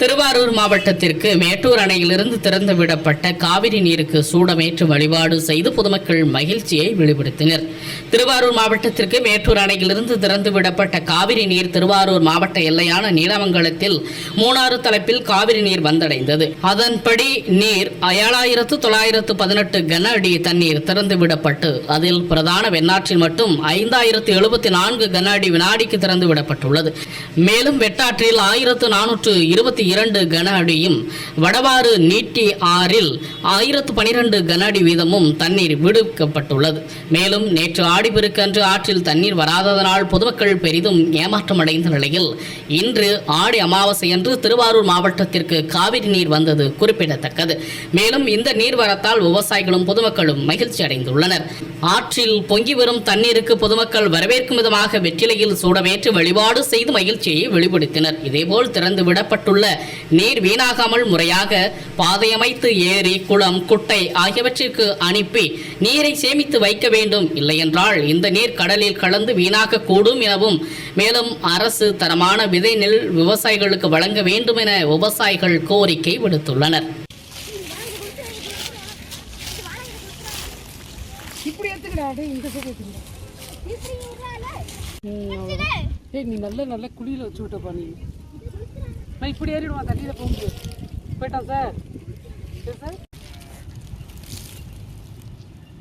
திருவாரூர் மாவட்டத்திற்கு மேட்டூர் அணையிலிருந்து திறந்துவிடப்பட்ட காவிரி நீருக்கு சூடமேற்று வழிபாடு செய்து பொதுமக்கள் மகிழ்ச்சியை வெளிப்படுத்தினர். திருவாரூர் மாவட்டத்திற்கு மேட்டூர் அணையிலிருந்து திறந்துவிடப்பட்ட காவிரி நீர் திருவாரூர் மாவட்ட எல்லையான நீலமங்கலத்தில் மூணாறு தளப்பில் காவிரி நீர் வந்தடைந்தது. அதன்படி நீர் 7918 கன அடி தண்ணீர் திறந்துவிடப்பட்டு அதில் பிரதான வெண்ணாற்றில் மட்டும் 5074 கன அடி வினாடிக்கு திறந்துவிடப்பட்டுள்ளது. மேலும் வெட்டாற்றில் 1422 கன அடியும் வடவாறு நீட்டி ஆறில் 1012 கன அடி வீதமும் தண்ணீர் விடுவிக்கப்பட்டுள்ளது. மேலும் நேற்று ஆடிப்பெருக்கன்று ஆற்றில் தண்ணீர் வராததனால் பொதுமக்கள் பெரிதும் ஏமாற்றமடைந்த நிலையில் இன்று ஆடி அமாவாசையன்று திருவாரூர் மாவட்டத்திற்கு காவிரி நீர் வந்தது குறிப்பிடத்தக்கது. மேலும் இந்த நீர்வரத்தால் விவசாயிகளும் பொதுமக்களும் மகிழ்ச்சி அடைந்துள்ளனர். ஆற்றில் பொங்கி வரும் தண்ணீருக்கு பொதுமக்கள் வரவேற்கும் விதமாக வெற்றிலையில் சூடமேற்று வழிபாடு செய்து மகிழ்ச்சியை வெளிப்படுத்தினர். இதேபோல் திறந்து விடப்பட்டுள்ள நீர் வீணாகாமல் முறையாக பாதையமைத்து ஏரி, குளம், குட்டை ஆகியவற்றிற்கு அனுப்பி நீரை சேமித்து வைக்க வேண்டும். இல்லையென்றால் இந்த நீர் கடலில் கலந்து வீணாக கூடும் எனவும் மேலும் அரசு தரமான விதை நெல் விவசாயிகளுக்கு வழங்க வேண்டும் என விவசாயிகள் கோரிக்கை விடுத்துள்ளனர். நீ நல்ல குழியில் வச்சு விட்டப்பா. நீ நான் இப்படி ஏறிடுவான், தண்ணியில் போக முடியாது. போயிட்டான் சார். சரி சார்,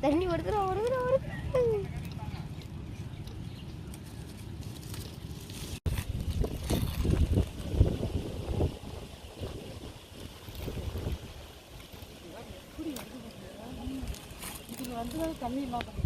தண்ணி வருதுறோம். இதில் வந்து தண்ணி இல்லாமல்